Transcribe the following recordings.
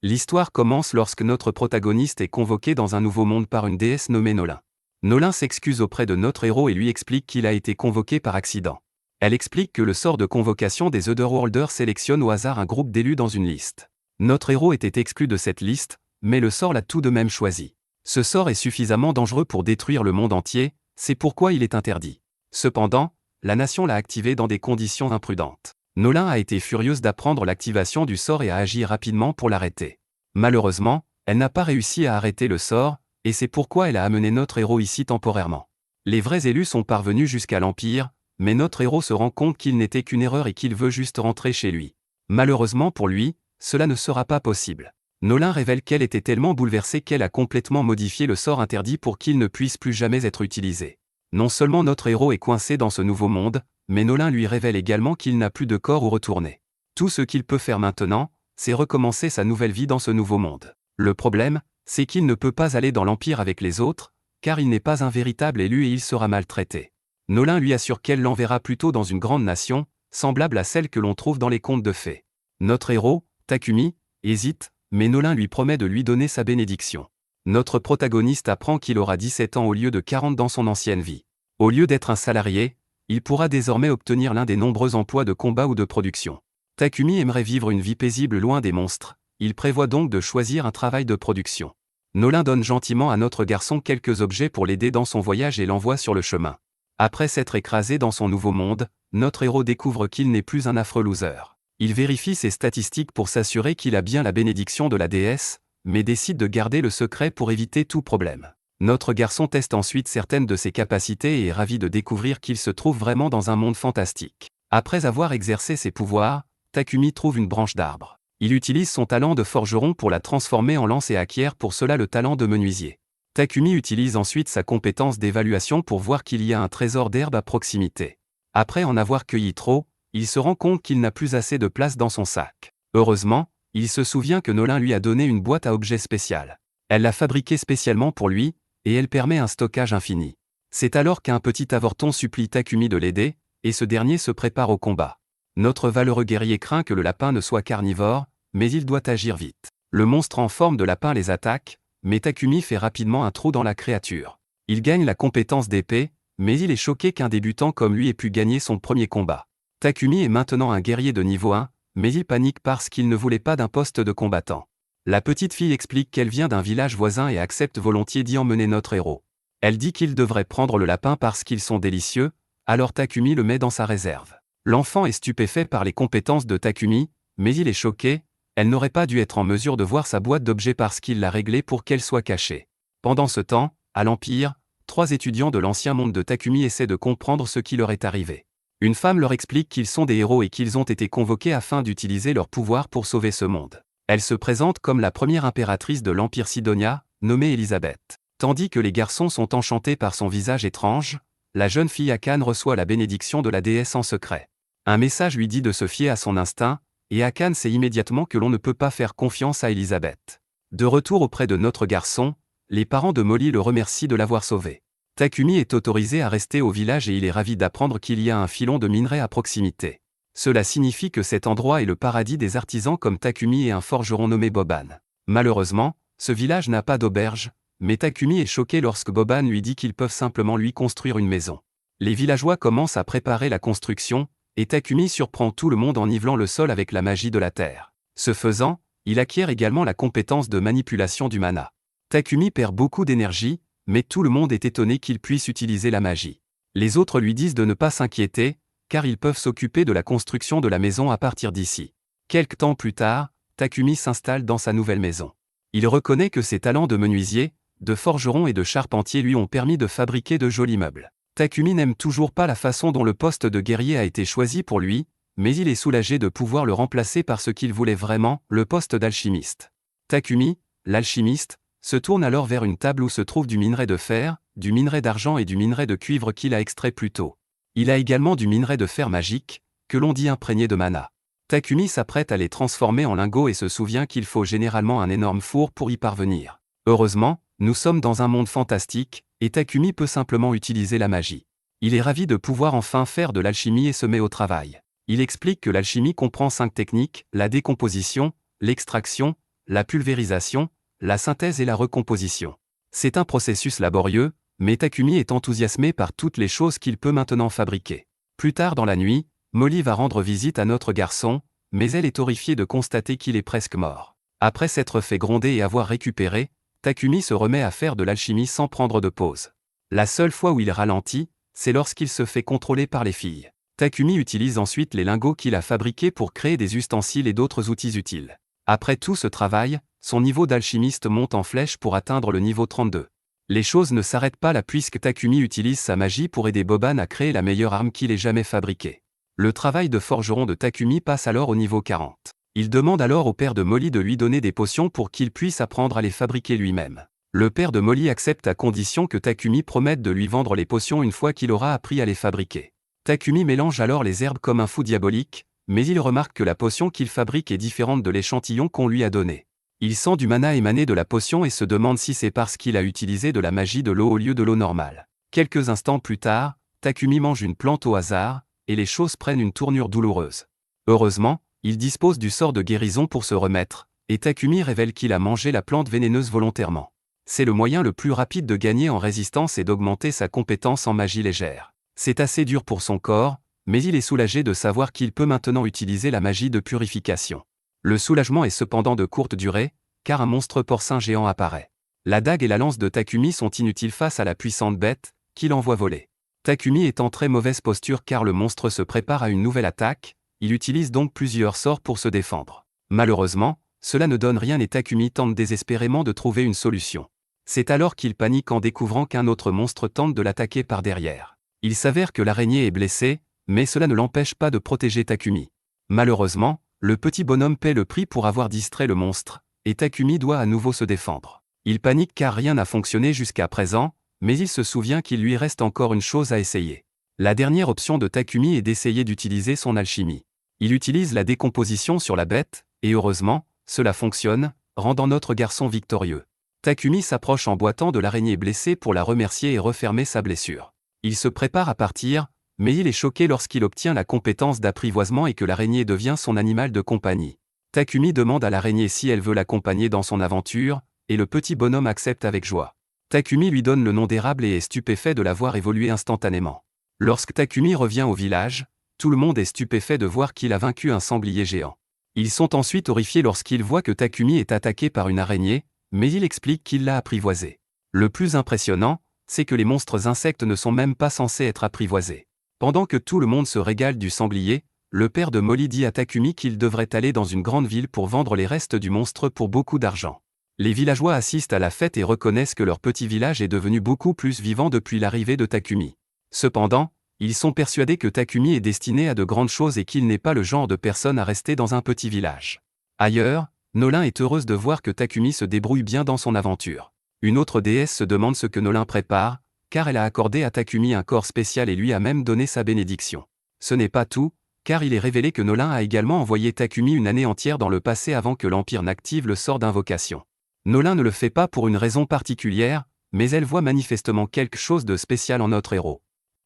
L'histoire commence lorsque notre protagoniste est convoqué dans un nouveau monde par une déesse nommée Nolin. Nolin s'excuse auprès de notre héros et lui explique qu'il a été convoqué par accident. Elle explique que le sort de convocation des Otherworlders sélectionne au hasard un groupe d'élus dans une liste. Notre héros était exclu de cette liste, mais le sort l'a tout de même choisi. Ce sort est suffisamment dangereux pour détruire le monde entier, c'est pourquoi il est interdit. Cependant, la nation l'a activé dans des conditions imprudentes. Nolin a été furieuse d'apprendre l'activation du sort et a agi rapidement pour l'arrêter. Malheureusement, elle n'a pas réussi à arrêter le sort, et c'est pourquoi elle a amené notre héros ici temporairement. Les vrais élus sont parvenus jusqu'à l'Empire, mais notre héros se rend compte qu'il n'était qu'une erreur et qu'il veut juste rentrer chez lui. Malheureusement pour lui, cela ne sera pas possible. Nolin révèle qu'elle était tellement bouleversée qu'elle a complètement modifié le sort interdit pour qu'il ne puisse plus jamais être utilisé. Non seulement notre héros est coincé dans ce nouveau monde, mais Nolin lui révèle également qu'il n'a plus de corps où retourner. Tout ce qu'il peut faire maintenant, c'est recommencer sa nouvelle vie dans ce nouveau monde. Le problème, c'est qu'il ne peut pas aller dans l'Empire avec les autres, car il n'est pas un véritable élu et il sera maltraité. Nolin lui assure qu'elle l'enverra plutôt dans une grande nation, semblable à celle que l'on trouve dans les contes de fées. Notre héros, Takumi, hésite, mais Nolin lui promet de lui donner sa bénédiction. Notre protagoniste apprend qu'il aura 17 ans au lieu de 40 dans son ancienne vie. Au lieu d'être un salarié, il pourra désormais obtenir l'un des nombreux emplois de combat ou de production. Takumi aimerait vivre une vie paisible loin des monstres, il prévoit donc de choisir un travail de production. Nolin donne gentiment à notre garçon quelques objets pour l'aider dans son voyage et l'envoie sur le chemin. Après s'être écrasé dans son nouveau monde, notre héros découvre qu'il n'est plus un affreux loser. Il vérifie ses statistiques pour s'assurer qu'il a bien la bénédiction de la déesse, mais décide de garder le secret pour éviter tout problème. Notre garçon teste ensuite certaines de ses capacités et est ravi de découvrir qu'il se trouve vraiment dans un monde fantastique. Après avoir exercé ses pouvoirs, Takumi trouve une branche d'arbre. Il utilise son talent de forgeron pour la transformer en lance et acquiert pour cela le talent de menuisier. Takumi utilise ensuite sa compétence d'évaluation pour voir qu'il y a un trésor d'herbe à proximité. Après en avoir cueilli trop, il se rend compte qu'il n'a plus assez de place dans son sac. Heureusement, il se souvient que Nolin lui a donné une boîte à objets spéciale. Elle l'a fabriquée spécialement pour lui, et elle permet un stockage infini. C'est alors qu'un petit avorton supplie Takumi de l'aider, et ce dernier se prépare au combat. Notre valeureux guerrier craint que le lapin ne soit carnivore, mais il doit agir vite. Le monstre en forme de lapin les attaque, mais Takumi fait rapidement un trou dans la créature. Il gagne la compétence d'épée, mais il est choqué qu'un débutant comme lui ait pu gagner son premier combat. Takumi est maintenant un guerrier de niveau 1, mais il panique parce qu'il ne voulait pas d'un poste de combattant. La petite fille explique qu'elle vient d'un village voisin et accepte volontiers d'y emmener notre héros. Elle dit qu'il devrait prendre le lapin parce qu'ils sont délicieux, alors Takumi le met dans sa réserve. L'enfant est stupéfait par les compétences de Takumi, mais il est choqué, elle n'aurait pas dû être en mesure de voir sa boîte d'objets parce qu'il l'a réglée pour qu'elle soit cachée. Pendant ce temps, à l'Empire, 3 étudiants de l'ancien monde de Takumi essaient de comprendre ce qui leur est arrivé. Une femme leur explique qu'ils sont des héros et qu'ils ont été convoqués afin d'utiliser leur pouvoir pour sauver ce monde. Elle se présente comme la première impératrice de l'Empire Sidonia, nommée Elisabeth. Tandis que les garçons sont enchantés par son visage étrange, la jeune fille Akane reçoit la bénédiction de la déesse en secret. Un message lui dit de se fier à son instinct, et Akane sait immédiatement que l'on ne peut pas faire confiance à Elisabeth. De retour auprès de notre garçon, les parents de Molly le remercient de l'avoir sauvé. Takumi est autorisé à rester au village et il est ravi d'apprendre qu'il y a un filon de minerai à proximité. Cela signifie que cet endroit est le paradis des artisans comme Takumi et un forgeron nommé Boban. Malheureusement, ce village n'a pas d'auberge, mais Takumi est choqué lorsque Boban lui dit qu'ils peuvent simplement lui construire une maison. Les villageois commencent à préparer la construction, et Takumi surprend tout le monde en nivelant le sol avec la magie de la terre. Ce faisant, il acquiert également la compétence de manipulation du mana. Takumi perd beaucoup d'énergie, mais tout le monde est étonné qu'il puisse utiliser la magie. Les autres lui disent de ne pas s'inquiéter, car ils peuvent s'occuper de la construction de la maison à partir d'ici. Quelque temps plus tard, Takumi s'installe dans sa nouvelle maison. Il reconnaît que ses talents de menuisier, de forgeron et de charpentier lui ont permis de fabriquer de jolis meubles. Takumi n'aime toujours pas la façon dont le poste de guerrier a été choisi pour lui, mais il est soulagé de pouvoir le remplacer par ce qu'il voulait vraiment, le poste d'alchimiste. Takumi, l'alchimiste, se tourne alors vers une table où se trouve du minerai de fer, du minerai d'argent et du minerai de cuivre qu'il a extrait plus tôt. Il a également du minerai de fer magique, que l'on dit imprégné de mana. Takumi s'apprête à les transformer en lingots et se souvient qu'il faut généralement un énorme four pour y parvenir. Heureusement, nous sommes dans un monde fantastique, et Takumi peut simplement utiliser la magie. Il est ravi de pouvoir enfin faire de l'alchimie et se met au travail. Il explique que l'alchimie comprend 5 techniques, la décomposition, l'extraction, la pulvérisation, la synthèse et la recomposition. C'est un processus laborieux, mais Takumi est enthousiasmé par toutes les choses qu'il peut maintenant fabriquer. Plus tard dans la nuit, Molly va rendre visite à notre garçon, mais elle est horrifiée de constater qu'il est presque mort. Après s'être fait gronder et avoir récupéré, Takumi se remet à faire de l'alchimie sans prendre de pause. La seule fois où il ralentit, c'est lorsqu'il se fait contrôler par les filles. Takumi utilise ensuite les lingots qu'il a fabriqués pour créer des ustensiles et d'autres outils utiles. Après tout ce travail, son niveau d'alchimiste monte en flèche pour atteindre le niveau 32. Les choses ne s'arrêtent pas là puisque Takumi utilise sa magie pour aider Boban à créer la meilleure arme qu'il ait jamais fabriquée. Le travail de forgeron de Takumi passe alors au niveau 40. Il demande alors au père de Molly de lui donner des potions pour qu'il puisse apprendre à les fabriquer lui-même. Le père de Molly accepte à condition que Takumi promette de lui vendre les potions une fois qu'il aura appris à les fabriquer. Takumi mélange alors les herbes comme un fou diabolique, mais il remarque que la potion qu'il fabrique est différente de l'échantillon qu'on lui a donné. Il sent du mana émaner de la potion et se demande si c'est parce qu'il a utilisé de la magie de l'eau au lieu de l'eau normale. Quelques instants plus tard, Takumi mange une plante au hasard, et les choses prennent une tournure douloureuse. Heureusement, il dispose du sort de guérison pour se remettre, et Takumi révèle qu'il a mangé la plante vénéneuse volontairement. C'est le moyen le plus rapide de gagner en résistance et d'augmenter sa compétence en magie légère. C'est assez dur pour son corps, mais il est soulagé de savoir qu'il peut maintenant utiliser la magie de purification. Le soulagement est cependant de courte durée, car un monstre porcin géant apparaît. La dague et la lance de Takumi sont inutiles face à la puissante bête, qu'il envoie voler. Takumi est en très mauvaise posture car le monstre se prépare à une nouvelle attaque, il utilise donc plusieurs sorts pour se défendre. Malheureusement, cela ne donne rien et Takumi tente désespérément de trouver une solution. C'est alors qu'il panique en découvrant qu'un autre monstre tente de l'attaquer par derrière. Il s'avère que l'araignée est blessée, mais cela ne l'empêche pas de protéger Takumi. Malheureusement, le petit bonhomme paie le prix pour avoir distrait le monstre, et Takumi doit à nouveau se défendre. Il panique car rien n'a fonctionné jusqu'à présent, mais il se souvient qu'il lui reste encore une chose à essayer. La dernière option de Takumi est d'essayer d'utiliser son alchimie. Il utilise la décomposition sur la bête, et heureusement, cela fonctionne, rendant notre garçon victorieux. Takumi s'approche en boitant de l'araignée blessée pour la remercier et refermer sa blessure. Il se prépare à partir, mais il est choqué lorsqu'il obtient la compétence d'apprivoisement et que l'araignée devient son animal de compagnie. Takumi demande à l'araignée si elle veut l'accompagner dans son aventure, et le petit bonhomme accepte avec joie. Takumi lui donne le nom d'érable et est stupéfait de la voir évoluer instantanément. Lorsque Takumi revient au village, tout le monde est stupéfait de voir qu'il a vaincu un sanglier géant. Ils sont ensuite horrifiés lorsqu'ils voient que Takumi est attaqué par une araignée, mais il explique qu'il l'a apprivoisé. Le plus impressionnant, c'est que les monstres insectes ne sont même pas censés être apprivoisés. Pendant que tout le monde se régale du sanglier, le père de Molly dit à Takumi qu'il devrait aller dans une grande ville pour vendre les restes du monstre pour beaucoup d'argent. Les villageois assistent à la fête et reconnaissent que leur petit village est devenu beaucoup plus vivant depuis l'arrivée de Takumi. Cependant, ils sont persuadés que Takumi est destiné à de grandes choses et qu'il n'est pas le genre de personne à rester dans un petit village. Ailleurs, Nolin est heureuse de voir que Takumi se débrouille bien dans son aventure. Une autre déesse se demande ce que Nolin prépare, car elle a accordé à Takumi un corps spécial et lui a même donné sa bénédiction. Ce n'est pas tout, car il est révélé que Nolin a également envoyé Takumi une année entière dans le passé avant que l'Empire n'active le sort d'invocation. Nolin ne le fait pas pour une raison particulière, mais elle voit manifestement quelque chose de spécial en notre héros.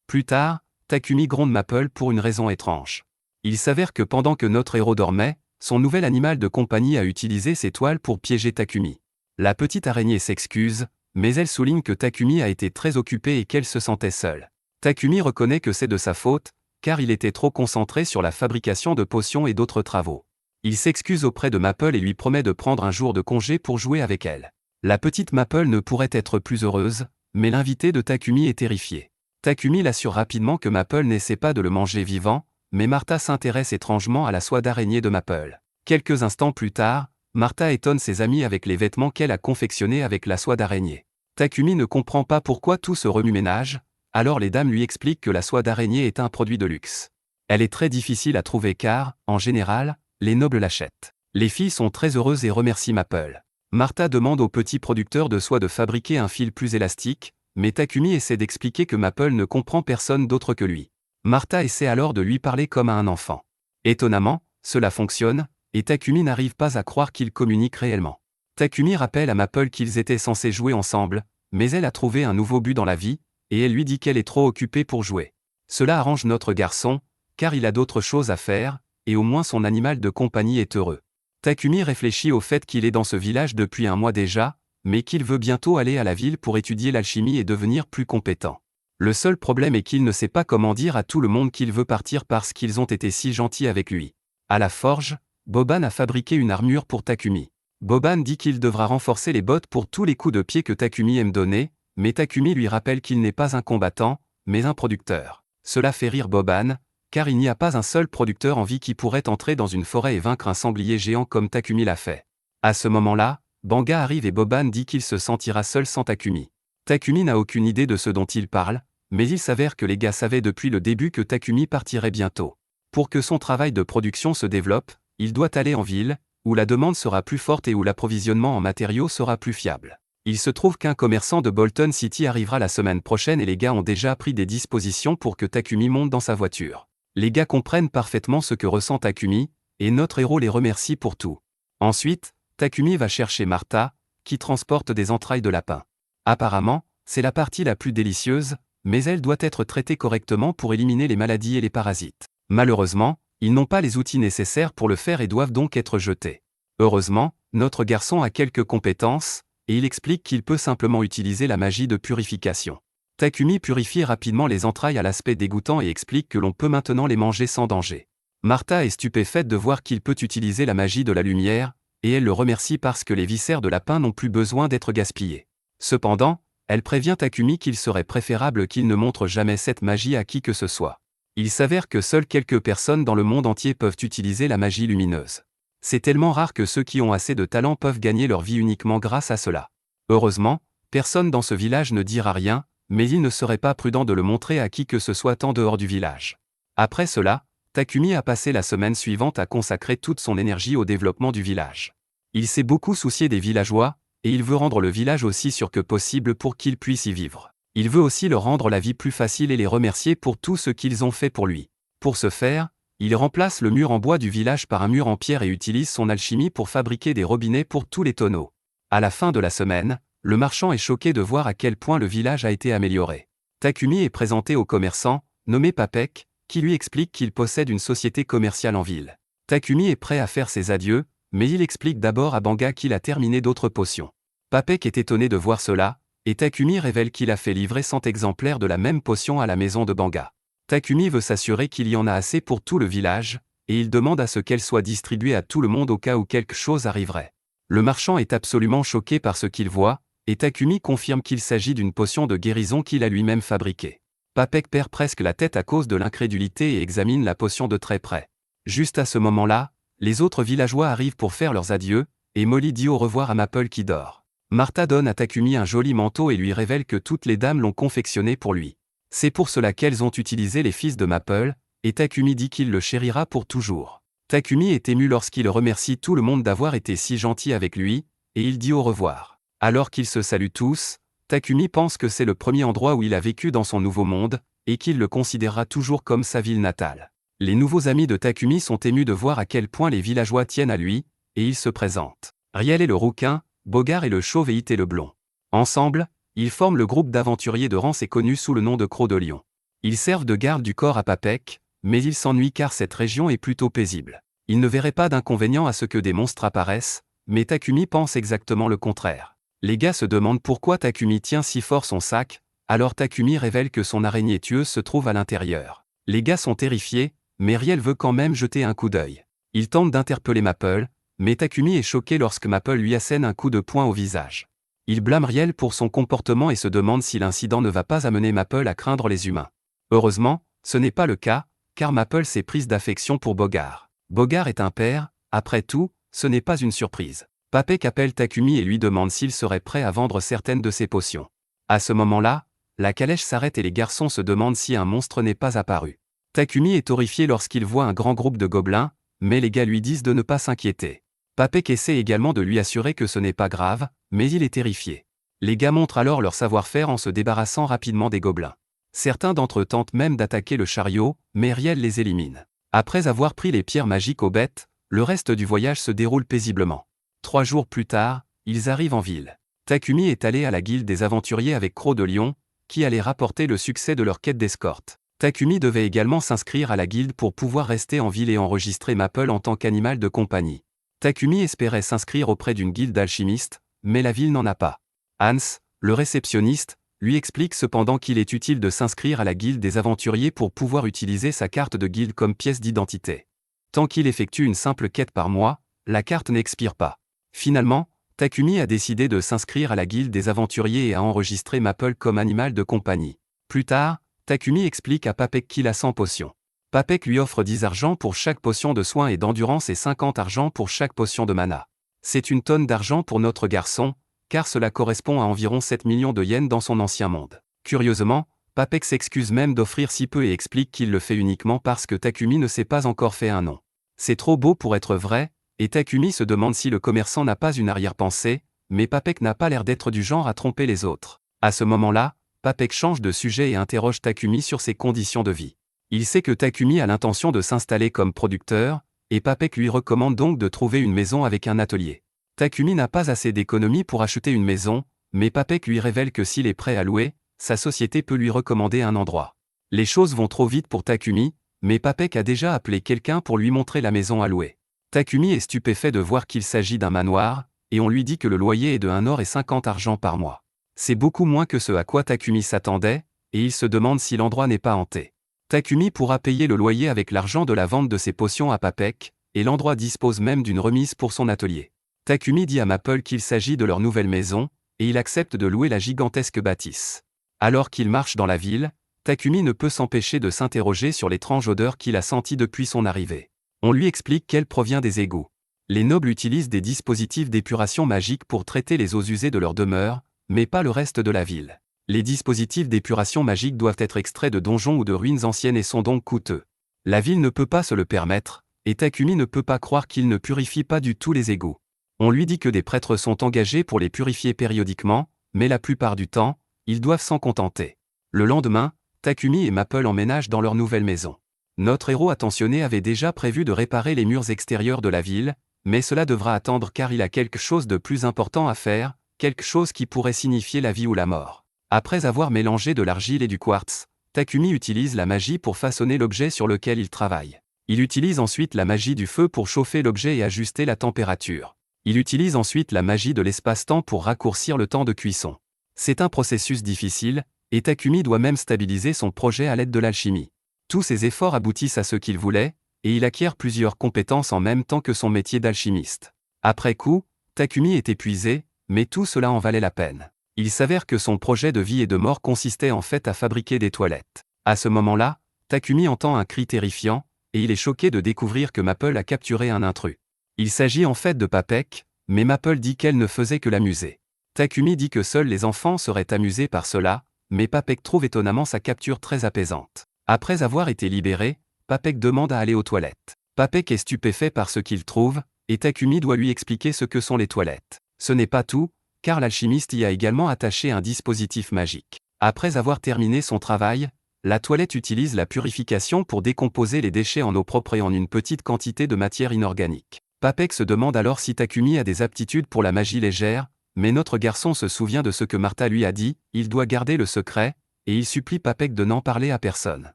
Plus tard, Takumi gronde Maple pour une raison étrange. Il s'avère que pendant que notre héros dormait, son nouvel animal de compagnie a utilisé ses toiles pour piéger Takumi. La petite araignée s'excuse, mais elle souligne que Takumi a été très occupé et qu'elle se sentait seule. Takumi reconnaît que c'est de sa faute, car il était trop concentré sur la fabrication de potions et d'autres travaux. Il s'excuse auprès de Maple et lui promet de prendre un jour de congé pour jouer avec elle. La petite Maple ne pourrait être plus heureuse, mais l'invité de Takumi est terrifié. Takumi l'assure rapidement que Maple n'essaie pas de le manger vivant, mais Martha s'intéresse étrangement à la soie d'araignée de Maple. Quelques instants plus tard, Martha étonne ses amis avec les vêtements qu'elle a confectionnés avec la soie d'araignée. Takumi ne comprend pas pourquoi tout ce remue-ménage, alors les dames lui expliquent que la soie d'araignée est un produit de luxe. Elle est très difficile à trouver car, en général, les nobles l'achètent. Les filles sont très heureuses et remercient Maple. Martha demande au petit producteur de soie de fabriquer un fil plus élastique, mais Takumi essaie d'expliquer que Maple ne comprend personne d'autre que lui. Martha essaie alors de lui parler comme à un enfant. Étonnamment, cela fonctionne, et Takumi n'arrive pas à croire qu'ils communiquent réellement. Takumi rappelle à Maple qu'ils étaient censés jouer ensemble, mais elle a trouvé un nouveau but dans la vie, et elle lui dit qu'elle est trop occupée pour jouer. Cela arrange notre garçon, car il a d'autres choses à faire, et au moins son animal de compagnie est heureux. Takumi réfléchit au fait qu'il est dans ce village depuis un mois déjà, mais qu'il veut bientôt aller à la ville pour étudier l'alchimie et devenir plus compétent. Le seul problème est qu'il ne sait pas comment dire à tout le monde qu'il veut partir parce qu'ils ont été si gentils avec lui. À la forge, Boban a fabriqué une armure pour Takumi. Boban dit qu'il devra renforcer les bottes pour tous les coups de pied que Takumi aime donner, mais Takumi lui rappelle qu'il n'est pas un combattant, mais un producteur. Cela fait rire Boban, car il n'y a pas un seul producteur en vie qui pourrait entrer dans une forêt et vaincre un sanglier géant comme Takumi l'a fait. À ce moment-là, Banga arrive et Boban dit qu'il se sentira seul sans Takumi. Takumi n'a aucune idée de ce dont il parle, mais il s'avère que les gars savaient depuis le début que Takumi partirait bientôt. Pour que son travail de production se développe, il doit aller en ville, où la demande sera plus forte et où l'approvisionnement en matériaux sera plus fiable. Il se trouve qu'un commerçant de Bolton City arrivera la semaine prochaine et les gars ont déjà pris des dispositions pour que Takumi monte dans sa voiture. Les gars comprennent parfaitement ce que ressent Takumi, et notre héros les remercie pour tout. Ensuite, Takumi va chercher Martha, qui transporte des entrailles de lapin. Apparemment, c'est la partie la plus délicieuse, mais elle doit être traitée correctement pour éliminer les maladies et les parasites. Malheureusement, ils n'ont pas les outils nécessaires pour le faire et doivent donc être jetés. Heureusement, notre garçon a quelques compétences, et il explique qu'il peut simplement utiliser la magie de purification. Takumi purifie rapidement les entrailles à l'aspect dégoûtant et explique que l'on peut maintenant les manger sans danger. Martha est stupéfaite de voir qu'il peut utiliser la magie de la lumière, et elle le remercie parce que les viscères de lapin n'ont plus besoin d'être gaspillés. Cependant, elle prévient Takumi qu'il serait préférable qu'il ne montre jamais cette magie à qui que ce soit. Il s'avère que seules quelques personnes dans le monde entier peuvent utiliser la magie lumineuse. C'est tellement rare que ceux qui ont assez de talent peuvent gagner leur vie uniquement grâce à cela. Heureusement, personne dans ce village ne dira rien, mais il ne serait pas prudent de le montrer à qui que ce soit en dehors du village. Après cela, Takumi a passé la semaine suivante à consacrer toute son énergie au développement du village. Il s'est beaucoup soucié des villageois, et il veut rendre le village aussi sûr que possible pour qu'ils puissent y vivre. Il veut aussi leur rendre la vie plus facile et les remercier pour tout ce qu'ils ont fait pour lui. Pour ce faire, il remplace le mur en bois du village par un mur en pierre et utilise son alchimie pour fabriquer des robinets pour tous les tonneaux. À la fin de la semaine, le marchand est choqué de voir à quel point le village a été amélioré. Takumi est présenté au commerçant, nommé Papek, qui lui explique qu'il possède une société commerciale en ville. Takumi est prêt à faire ses adieux, mais il explique d'abord à Banga qu'il a terminé d'autres potions. Papek est étonné de voir cela, et Takumi révèle qu'il a fait livrer 100 exemplaires de la même potion à la maison de Banga. Takumi veut s'assurer qu'il y en a assez pour tout le village, et il demande à ce qu'elle soit distribuée à tout le monde au cas où quelque chose arriverait. Le marchand est absolument choqué par ce qu'il voit, et Takumi confirme qu'il s'agit d'une potion de guérison qu'il a lui-même fabriquée. Papek perd presque la tête à cause de l'incrédulité et examine la potion de très près. Juste à ce moment-là, les autres villageois arrivent pour faire leurs adieux, et Molly dit au revoir à Maple qui dort. Martha donne à Takumi un joli manteau et lui révèle que toutes les dames l'ont confectionné pour lui. C'est pour cela qu'elles ont utilisé les fils de Maple, et Takumi dit qu'il le chérira pour toujours. Takumi est ému lorsqu'il remercie tout le monde d'avoir été si gentil avec lui, et il dit au revoir. Alors qu'ils se saluent tous, Takumi pense que c'est le premier endroit où il a vécu dans son nouveau monde, et qu'il le considérera toujours comme sa ville natale. Les nouveaux amis de Takumi sont émus de voir à quel point les villageois tiennent à lui, et ils se présentent. Riel est le rouquin, Bogart est le chauve et It est le blond. Ensemble, ils forment le groupe d'aventuriers de Rance et connu sous le nom de Croc de Lion. Ils servent de garde du corps à Papek, mais ils s'ennuient car cette région est plutôt paisible. Ils ne verraient pas d'inconvénient à ce que des monstres apparaissent, mais Takumi pense exactement le contraire. Les gars se demandent pourquoi Takumi tient si fort son sac, alors Takumi révèle que son araignée tueuse se trouve à l'intérieur. Les gars sont terrifiés, mais Riel veut quand même jeter un coup d'œil. Il tente d'interpeller Maple, mais Takumi est choqué lorsque Maple lui assène un coup de poing au visage. Il blâme Riel pour son comportement et se demande si l'incident ne va pas amener Maple à craindre les humains. Heureusement, ce n'est pas le cas, car Maple s'est prise d'affection pour Bogart. Bogart est un père, après tout, ce n'est pas une surprise. Papek appelle Takumi et lui demande s'il serait prêt à vendre certaines de ses potions. À ce moment-là, la calèche s'arrête et les garçons se demandent si un monstre n'est pas apparu. Takumi est horrifié lorsqu'il voit un grand groupe de gobelins, mais les gars lui disent de ne pas s'inquiéter. Papek essaie également de lui assurer que ce n'est pas grave, mais il est terrifié. Les gars montrent alors leur savoir-faire en se débarrassant rapidement des gobelins. Certains d'entre eux tentent même d'attaquer le chariot, mais Riel les élimine. Après avoir pris les pierres magiques aux bêtes, le reste du voyage se déroule paisiblement. 3 jours plus tard, ils arrivent en ville. Takumi est allé à la guilde des aventuriers avec Croc de Lion, qui allait rapporter le succès de leur quête d'escorte. Takumi devait également s'inscrire à la guilde pour pouvoir rester en ville et enregistrer Maple en tant qu'animal de compagnie. Takumi espérait s'inscrire auprès d'une guilde d'alchimistes, mais la ville n'en a pas. Hans, le réceptionniste, lui explique cependant qu'il est utile de s'inscrire à la guilde des aventuriers pour pouvoir utiliser sa carte de guilde comme pièce d'identité. Tant qu'il effectue une simple quête par mois, la carte n'expire pas. Finalement, Takumi a décidé de s'inscrire à la guilde des aventuriers et a enregistré Maple comme animal de compagnie. Plus tard, Takumi explique à Papek qu'il a 100 potions. Papek lui offre 10 argent pour chaque potion de soin et d'endurance et 50 argent pour chaque potion de mana. C'est une tonne d'argent pour notre garçon, car cela correspond à environ 7 millions de yens dans son ancien monde. Curieusement, Papek s'excuse même d'offrir si peu et explique qu'il le fait uniquement parce que Takumi ne s'est pas encore fait un nom. C'est trop beau pour être vrai, et Takumi se demande si le commerçant n'a pas une arrière-pensée, mais Papek n'a pas l'air d'être du genre à tromper les autres. À ce moment-là, Papek change de sujet et interroge Takumi sur ses conditions de vie. Il sait que Takumi a l'intention de s'installer comme producteur, et Papek lui recommande donc de trouver une maison avec un atelier. Takumi n'a pas assez d'économies pour acheter une maison, mais Papek lui révèle que s'il est prêt à louer, sa société peut lui recommander un endroit. Les choses vont trop vite pour Takumi, mais Papek a déjà appelé quelqu'un pour lui montrer la maison à louer. Takumi est stupéfait de voir qu'il s'agit d'un manoir, et on lui dit que le loyer est de 1 or et 50 argent par mois. C'est beaucoup moins que ce à quoi Takumi s'attendait, et il se demande si l'endroit n'est pas hanté. Takumi pourra payer le loyer avec l'argent de la vente de ses potions à Papek, et l'endroit dispose même d'une remise pour son atelier. Takumi dit à Maple qu'il s'agit de leur nouvelle maison, et il accepte de louer la gigantesque bâtisse. Alors qu'il marche dans la ville, Takumi ne peut s'empêcher de s'interroger sur l'étrange odeur qu'il a sentie depuis son arrivée. On lui explique qu'elle provient des égouts. Les nobles utilisent des dispositifs d'épuration magique pour traiter les eaux usées de leur demeure, mais pas le reste de la ville. Les dispositifs d'épuration magique doivent être extraits de donjons ou de ruines anciennes et sont donc coûteux. La ville ne peut pas se le permettre, et Takumi ne peut pas croire qu'il ne purifie pas du tout les égouts. On lui dit que des prêtres sont engagés pour les purifier périodiquement, mais la plupart du temps, ils doivent s'en contenter. Le lendemain, Takumi et Maple emménagent dans leur nouvelle maison. Notre héros attentionné avait déjà prévu de réparer les murs extérieurs de la ville, mais cela devra attendre car il a quelque chose de plus important à faire, quelque chose qui pourrait signifier la vie ou la mort. Après avoir mélangé de l'argile et du quartz, Takumi utilise la magie pour façonner l'objet sur lequel il travaille. Il utilise ensuite la magie du feu pour chauffer l'objet et ajuster la température. Il utilise ensuite la magie de l'espace-temps pour raccourcir le temps de cuisson. C'est un processus difficile, et Takumi doit même stabiliser son projet à l'aide de l'alchimie. Tous ses efforts aboutissent à ce qu'il voulait, et il acquiert plusieurs compétences en même temps que son métier d'alchimiste. Après coup, Takumi est épuisé, mais tout cela en valait la peine. Il s'avère que son projet de vie et de mort consistait en fait à fabriquer des toilettes. À ce moment-là, Takumi entend un cri terrifiant, et il est choqué de découvrir que Maple a capturé un intrus. Il s'agit en fait de Papek, mais Maple dit qu'elle ne faisait que l'amuser. Takumi dit que seuls les enfants seraient amusés par cela, mais Papek trouve étonnamment sa capture très apaisante. Après avoir été libéré, Papek demande à aller aux toilettes. Papek est stupéfait par ce qu'il trouve, et Takumi doit lui expliquer ce que sont les toilettes. Ce n'est pas tout, car l'alchimiste y a également attaché un dispositif magique. Après avoir terminé son travail, la toilette utilise la purification pour décomposer les déchets en eau propre et en une petite quantité de matière inorganique. Papek se demande alors si Takumi a des aptitudes pour la magie légère, mais notre garçon se souvient de ce que Martha lui a dit, il doit garder le secret, et il supplie Papek de n'en parler à personne.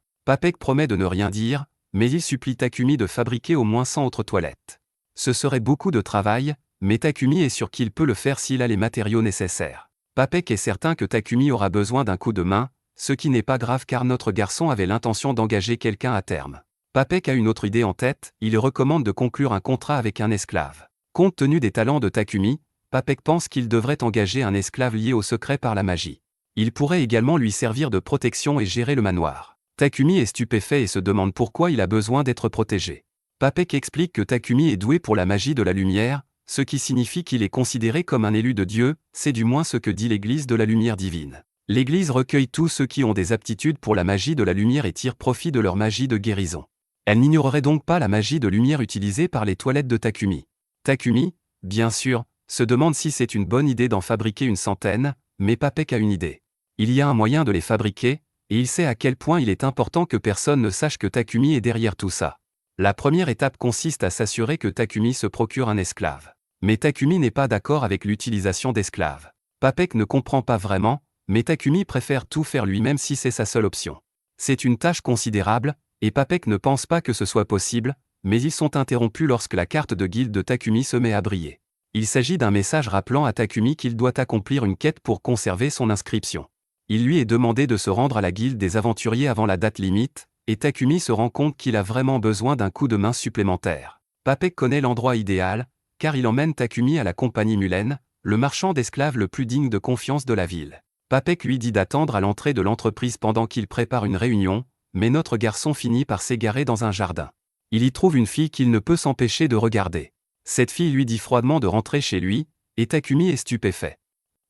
Papek promet de ne rien dire, mais il supplie Takumi de fabriquer au moins 100 autres toilettes. Ce serait beaucoup de travail, mais Takumi est sûr qu'il peut le faire s'il a les matériaux nécessaires. Papek est certain que Takumi aura besoin d'un coup de main, ce qui n'est pas grave car notre garçon avait l'intention d'engager quelqu'un à terme. Papek a une autre idée en tête, il lui recommande de conclure un contrat avec un esclave. Compte tenu des talents de Takumi, Papek pense qu'il devrait engager un esclave lié au secret par la magie. Il pourrait également lui servir de protection et gérer le manoir. Takumi est stupéfait et se demande pourquoi il a besoin d'être protégé. Papek explique que Takumi est doué pour la magie de la lumière, ce qui signifie qu'il est considéré comme un élu de Dieu, c'est du moins ce que dit l'Église de la lumière divine. L'Église recueille tous ceux qui ont des aptitudes pour la magie de la lumière et tire profit de leur magie de guérison. Elle n'ignorerait donc pas la magie de lumière utilisée par les toilettes de Takumi. Takumi, bien sûr, se demande si c'est une bonne idée d'en fabriquer une centaine, mais Papek a une idée. Il y a un moyen de les fabriquer, et il sait à quel point il est important que personne ne sache que Takumi est derrière tout ça. La première étape consiste à s'assurer que Takumi se procure un esclave. Mais Takumi n'est pas d'accord avec l'utilisation d'esclaves. Papek ne comprend pas vraiment, mais Takumi préfère tout faire lui-même si c'est sa seule option. C'est une tâche considérable, et Papek ne pense pas que ce soit possible, Mais ils sont interrompus lorsque la carte de guilde de Takumi se met à briller. Il s'agit d'un message rappelant à Takumi qu'il doit accomplir une quête pour conserver son inscription. Il lui est demandé de se rendre à la guilde des aventuriers avant la date limite, et Takumi se rend compte qu'il a vraiment besoin d'un coup de main supplémentaire. Papek connaît l'endroit idéal, car il emmène Takumi à la compagnie Mulen, le marchand d'esclaves le plus digne de confiance de la ville. Papek lui dit d'attendre à l'entrée de l'entreprise pendant qu'il prépare une réunion, mais notre garçon finit par s'égarer dans un jardin. Il y trouve une fille qu'il ne peut s'empêcher de regarder. Cette fille lui dit froidement de rentrer chez lui, et Takumi est stupéfait.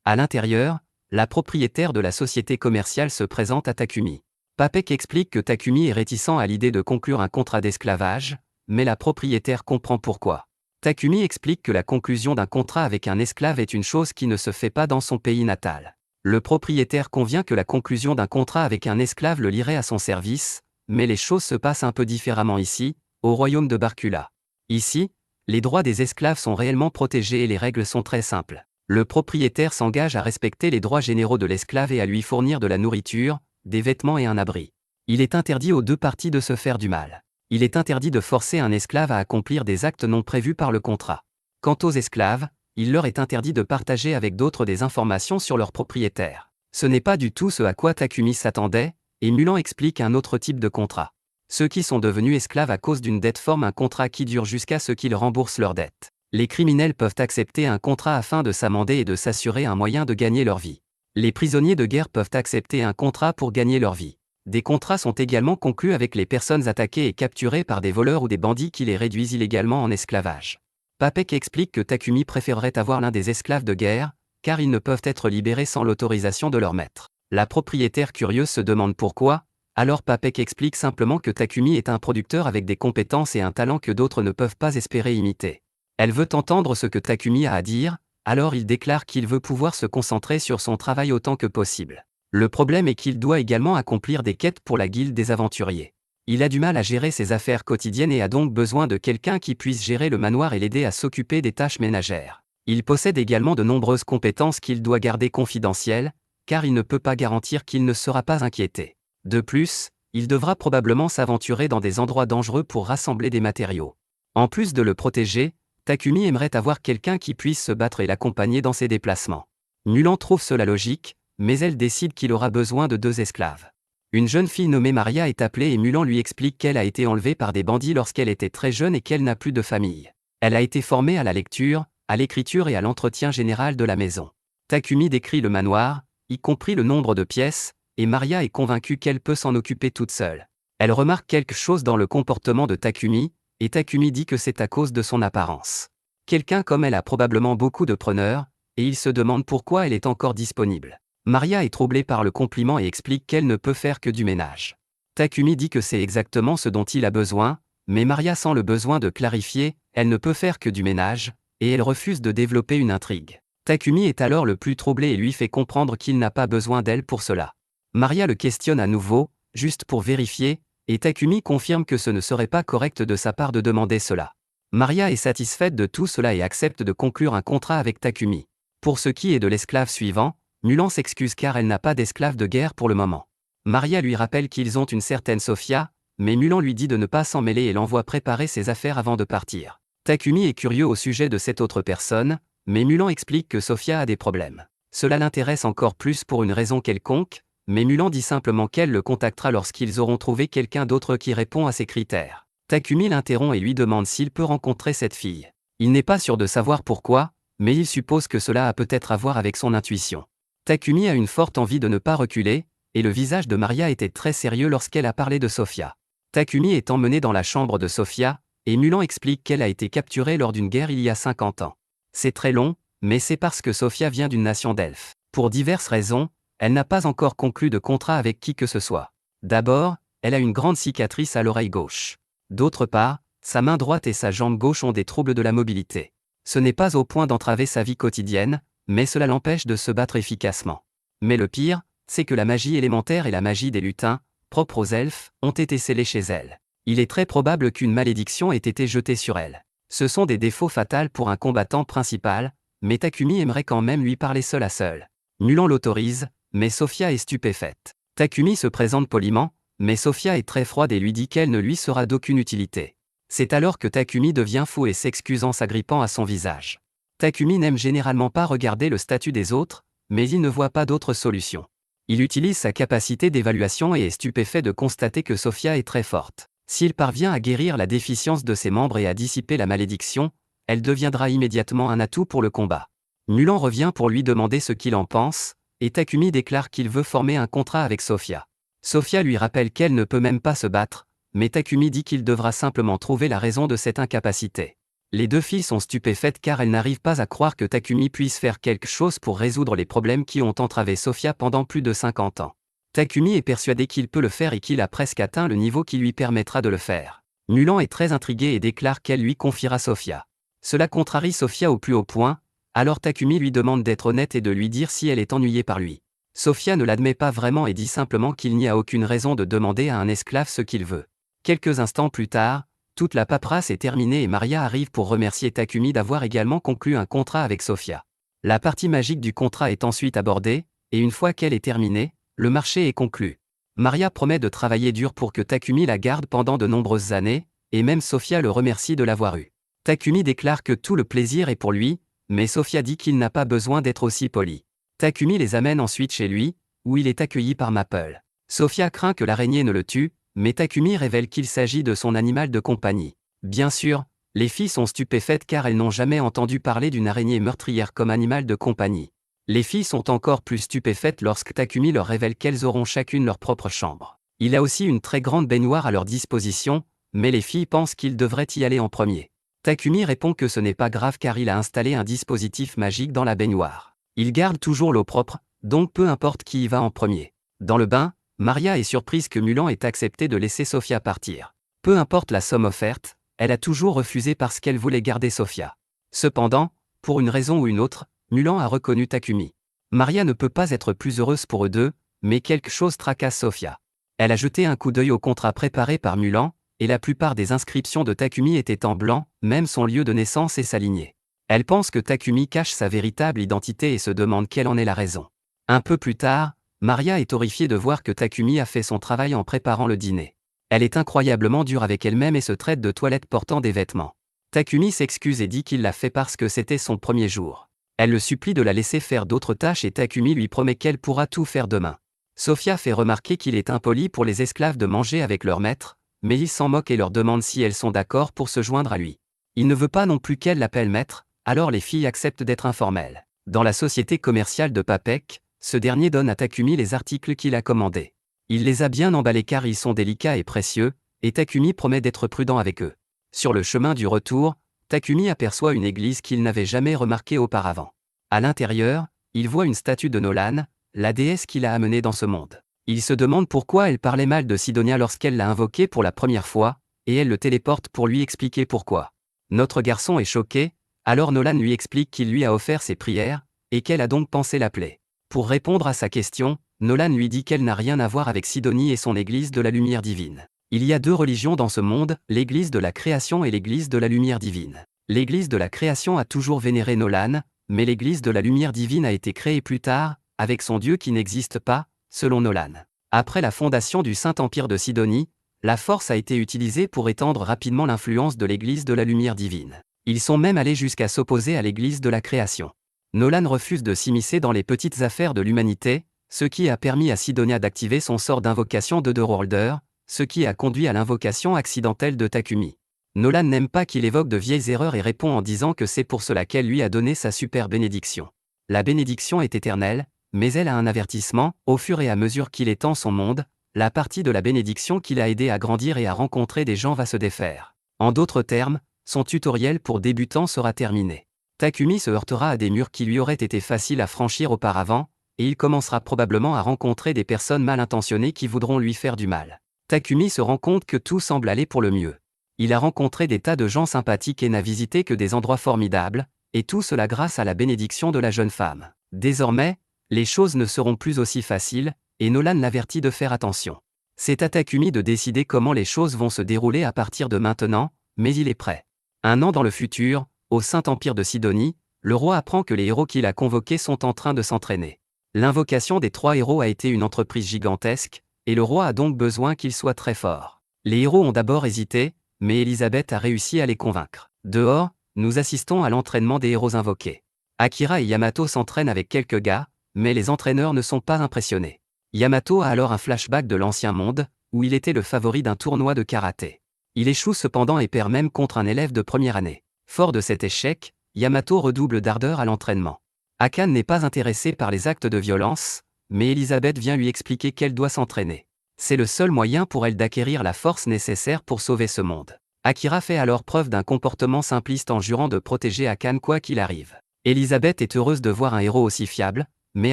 À l'intérieur, la propriétaire de la société commerciale se présente à Takumi. Papek explique que Takumi est réticent à l'idée de conclure un contrat d'esclavage, mais la propriétaire comprend pourquoi. Takumi explique que la conclusion d'un contrat avec un esclave est une chose qui ne se fait pas dans son pays natal. Le propriétaire convient que la conclusion d'un contrat avec un esclave le lierait à son service, mais les choses se passent un peu différemment ici, au royaume de Barkula. Ici, les droits des esclaves sont réellement protégés et les règles sont très simples. Le propriétaire s'engage à respecter les droits généraux de l'esclave et à lui fournir de la nourriture, des vêtements et un abri. Il est interdit aux deux parties de se faire du mal. Il est interdit de forcer un esclave à accomplir des actes non prévus par le contrat. Quant aux esclaves, il leur est interdit de partager avec d'autres des informations sur leur propriétaire. Ce n'est pas du tout ce à quoi Takumi s'attendait, et Mulan explique un autre type de contrat. Ceux qui sont devenus esclaves à cause d'une dette forment un contrat qui dure jusqu'à ce qu'ils remboursent leur dette. Les criminels peuvent accepter un contrat afin de s'amender et de s'assurer un moyen de gagner leur vie. Les prisonniers de guerre peuvent accepter un contrat pour gagner leur vie. Des contrats sont également conclus avec les personnes attaquées et capturées par des voleurs ou des bandits qui les réduisent illégalement en esclavage. Papek explique que Takumi préférerait avoir l'un des esclaves de guerre, car ils ne peuvent être libérés sans l'autorisation de leur maître. La propriétaire curieuse se demande pourquoi, alors Papek explique simplement que Takumi est un producteur avec des compétences et un talent que d'autres ne peuvent pas espérer imiter. Elle veut entendre ce que Takumi a à dire, alors il déclare qu'il veut pouvoir se concentrer sur son travail autant que possible. Le problème est qu'il doit également accomplir des quêtes pour la guilde des aventuriers. Il a du mal à gérer ses affaires quotidiennes et a donc besoin de quelqu'un qui puisse gérer le manoir et l'aider à s'occuper des tâches ménagères. Il possède également de nombreuses compétences qu'il doit garder confidentielles, car il ne peut pas garantir qu'il ne sera pas inquiété. De plus, il devra probablement s'aventurer dans des endroits dangereux pour rassembler des matériaux. En plus de le protéger, Takumi aimerait avoir quelqu'un qui puisse se battre et l'accompagner dans ses déplacements. Mulan trouve cela logique, mais elle décide qu'il aura besoin de 2 esclaves. Une jeune fille nommée Maria est appelée et Mulan lui explique qu'elle a été enlevée par des bandits lorsqu'elle était très jeune et qu'elle n'a plus de famille. Elle a été formée à la lecture, à l'écriture et à l'entretien général de la maison. Takumi décrit le manoir, y compris le nombre de pièces, et Maria est convaincue qu'elle peut s'en occuper toute seule. Elle remarque quelque chose dans le comportement de Takumi, et Takumi dit que c'est à cause de son apparence. Quelqu'un comme elle a probablement beaucoup de preneurs, et il se demande pourquoi elle est encore disponible. Maria est troublée par le compliment et explique qu'elle ne peut faire que du ménage. Takumi dit que c'est exactement ce dont il a besoin, mais Maria sent le besoin de clarifier, elle ne peut faire que du ménage, et elle refuse de développer une intrigue. Takumi est alors le plus troublé et lui fait comprendre qu'il n'a pas besoin d'elle pour cela. Maria le questionne à nouveau, juste pour vérifier, et Takumi confirme que ce ne serait pas correct de sa part de demander cela. Maria est satisfaite de tout cela et accepte de conclure un contrat avec Takumi. Pour ce qui est de l'esclave suivant, Mulan s'excuse car elle n'a pas d'esclave de guerre pour le moment. Maria lui rappelle qu'ils ont une certaine Sofia, mais Mulan lui dit de ne pas s'en mêler et l'envoie préparer ses affaires avant de partir. Takumi est curieux au sujet de cette autre personne, mais Mulan explique que Sofia a des problèmes. Cela l'intéresse encore plus pour une raison quelconque, mais Mulan dit simplement qu'elle le contactera lorsqu'ils auront trouvé quelqu'un d'autre qui répond à ses critères. Takumi l'interrompt et lui demande s'il peut rencontrer cette fille. Il n'est pas sûr de savoir pourquoi, mais il suppose que cela a peut-être à voir avec son intuition. Takumi a une forte envie de ne pas reculer, et le visage de Maria était très sérieux lorsqu'elle a parlé de Sofia. Takumi est emmené dans la chambre de Sofia, et Mulan explique qu'elle a été capturée lors d'une guerre il y a 50 ans. C'est très long, mais c'est parce que Sofia vient d'une nation d'elfes. Pour diverses raisons, elle n'a pas encore conclu de contrat avec qui que ce soit. D'abord, elle a une grande cicatrice à l'oreille gauche. D'autre part, sa main droite et sa jambe gauche ont des troubles de la mobilité. Ce n'est pas au point d'entraver sa vie quotidienne, mais cela l'empêche de se battre efficacement. Mais le pire, c'est que la magie élémentaire et la magie des lutins, propres aux elfes, ont été scellées chez elle. Il est très probable qu'une malédiction ait été jetée sur elle. Ce sont des défauts fatals pour un combattant principal, mais Takumi aimerait quand même lui parler seul à seul. Mulan l'autorise, mais Sofia est stupéfaite. Takumi se présente poliment, mais Sofia est très froide et lui dit qu'elle ne lui sera d'aucune utilité. C'est alors que Takumi devient fou et s'excuse en s'agrippant à son visage. Takumi n'aime généralement pas regarder le statut des autres, mais il ne voit pas d'autre solution. Il utilise sa capacité d'évaluation et est stupéfait de constater que Sophia est très forte. S'il parvient à guérir la déficience de ses membres et à dissiper la malédiction, elle deviendra immédiatement un atout pour le combat. Mulan revient pour lui demander ce qu'il en pense, et Takumi déclare qu'il veut former un contrat avec Sophia. Sophia lui rappelle qu'elle ne peut même pas se battre, mais Takumi dit qu'il devra simplement trouver la raison de cette incapacité. Les deux filles sont stupéfaites car elles n'arrivent pas à croire que Takumi puisse faire quelque chose pour résoudre les problèmes qui ont entravé Sophia pendant plus de 50 ans. Takumi est persuadé qu'il peut le faire et qu'il a presque atteint le niveau qui lui permettra de le faire. Mulan est très intriguée et déclare qu'elle lui confiera Sophia. Cela contrarie Sophia au plus haut point, alors Takumi lui demande d'être honnête et de lui dire si elle est ennuyée par lui. Sophia ne l'admet pas vraiment et dit simplement qu'il n'y a aucune raison de demander à un esclave ce qu'il veut. Quelques instants plus tard, toute la paperasse est terminée et Maria arrive pour remercier Takumi d'avoir également conclu un contrat avec Sophia. La partie magique du contrat est ensuite abordée, et une fois qu'elle est terminée, le marché est conclu. Maria promet de travailler dur pour que Takumi la garde pendant de nombreuses années, et même Sophia le remercie de l'avoir eu. Takumi déclare que tout le plaisir est pour lui, mais Sophia dit qu'il n'a pas besoin d'être aussi poli. Takumi les amène ensuite chez lui, où il est accueilli par Maple. Sophia craint que l'araignée ne le tue, mais Takumi révèle qu'il s'agit de son animal de compagnie. Bien sûr, les filles sont stupéfaites car elles n'ont jamais entendu parler d'une araignée meurtrière comme animal de compagnie. Les filles sont encore plus stupéfaites lorsque Takumi leur révèle qu'elles auront chacune leur propre chambre. Il a aussi une très grande baignoire à leur disposition, mais les filles pensent qu'ils devraient y aller en premier. Takumi répond que ce n'est pas grave car il a installé un dispositif magique dans la baignoire. Il garde toujours l'eau propre, donc peu importe qui y va en premier. Dans le bain, Maria est surprise que Mulan ait accepté de laisser Sophia partir. Peu importe la somme offerte, elle a toujours refusé parce qu'elle voulait garder Sophia. Cependant, pour une raison ou une autre, Mulan a reconnu Takumi. Maria ne peut pas être plus heureuse pour eux deux, mais quelque chose tracasse Sophia. Elle a jeté un coup d'œil au contrat préparé par Mulan, et la plupart des inscriptions de Takumi étaient en blanc, même son lieu de naissance et sa lignée. Elle pense que Takumi cache sa véritable identité et se demande quelle en est la raison. Un peu plus tard, Maria est horrifiée de voir que Takumi a fait son travail en préparant le dîner. Elle est incroyablement dure avec elle-même et se traite de toilette portant des vêtements. Takumi s'excuse et dit qu'il l'a fait parce que c'était son premier jour. Elle le supplie de la laisser faire d'autres tâches et Takumi lui promet qu'elle pourra tout faire demain. Sophia fait remarquer qu'il est impoli pour les esclaves de manger avec leur maître, mais il s'en moque et leur demande si elles sont d'accord pour se joindre à lui. Il ne veut pas non plus qu'elle l'appelle maître, alors les filles acceptent d'être informelles. Dans la société commerciale de Papek, ce dernier donne à Takumi les articles qu'il a commandés. Il les a bien emballés car ils sont délicats et précieux, et Takumi promet d'être prudent avec eux. Sur le chemin du retour, Takumi aperçoit une église qu'il n'avait jamais remarquée auparavant. À l'intérieur, il voit une statue de Nolan, la déesse qu'il a amenée dans ce monde. Il se demande pourquoi elle parlait mal de Sidonia lorsqu'elle l'a invoquée pour la première fois, et elle le téléporte pour lui expliquer pourquoi. Notre garçon est choqué, alors Nolan lui explique qu'il lui a offert ses prières, et qu'elle a donc pensé l'appeler. Pour répondre à sa question, Nolan lui dit qu'elle n'a rien à voir avec Sidonie et son église de la lumière divine. Il y a deux religions dans ce monde, l'église de la création et l'église de la lumière divine. L'église de la création a toujours vénéré Nolan, mais l'église de la lumière divine a été créée plus tard, avec son dieu qui n'existe pas, selon Nolan. Après la fondation du Saint-Empire de Sidonie, la force a été utilisée pour étendre rapidement l'influence de l'église de la lumière divine. Ils sont même allés jusqu'à s'opposer à l'église de la création. Nolan refuse de s'immiscer dans les petites affaires de l'humanité, ce qui a permis à Sidonia d'activer son sort d'invocation de The Worlder, ce qui a conduit à l'invocation accidentelle de Takumi. Nolan n'aime pas qu'il évoque de vieilles erreurs et répond en disant que c'est pour cela qu'elle lui a donné sa super bénédiction. La bénédiction est éternelle, mais elle a un avertissement, au fur et à mesure qu'il étend son monde, la partie de la bénédiction qui l'a aidé à grandir et à rencontrer des gens va se défaire. En d'autres termes, son tutoriel pour débutants sera terminé. Takumi se heurtera à des murs qui lui auraient été faciles à franchir auparavant, et il commencera probablement à rencontrer des personnes mal intentionnées qui voudront lui faire du mal. Takumi se rend compte que tout semble aller pour le mieux. Il a rencontré des tas de gens sympathiques et n'a visité que des endroits formidables, et tout cela grâce à la bénédiction de la jeune femme. Désormais, les choses ne seront plus aussi faciles, et Nolan l'avertit de faire attention. C'est à Takumi de décider comment les choses vont se dérouler à partir de maintenant, mais il est prêt. Un an dans le futur, au Saint-Empire de Sidonie, le roi apprend que les héros qu'il a convoqués sont en train de s'entraîner. L'invocation des 3 héros a été une entreprise gigantesque, et le roi a donc besoin qu'ils soient très forts. Les héros ont d'abord hésité, mais Elisabeth a réussi à les convaincre. Dehors, nous assistons à l'entraînement des héros invoqués. Akira et Yamato s'entraînent avec quelques gars, mais les entraîneurs ne sont pas impressionnés. Yamato a alors un flashback de l'ancien monde, où il était le favori d'un tournoi de karaté. Il échoue cependant et perd même contre un élève de première année. Fort de cet échec, Yamato redouble d'ardeur à l'entraînement. Akane n'est pas intéressé par les actes de violence, mais Elisabeth vient lui expliquer qu'elle doit s'entraîner. C'est le seul moyen pour elle d'acquérir la force nécessaire pour sauver ce monde. Akira fait alors preuve d'un comportement simpliste en jurant de protéger Akane quoi qu'il arrive. Elisabeth est heureuse de voir un héros aussi fiable, mais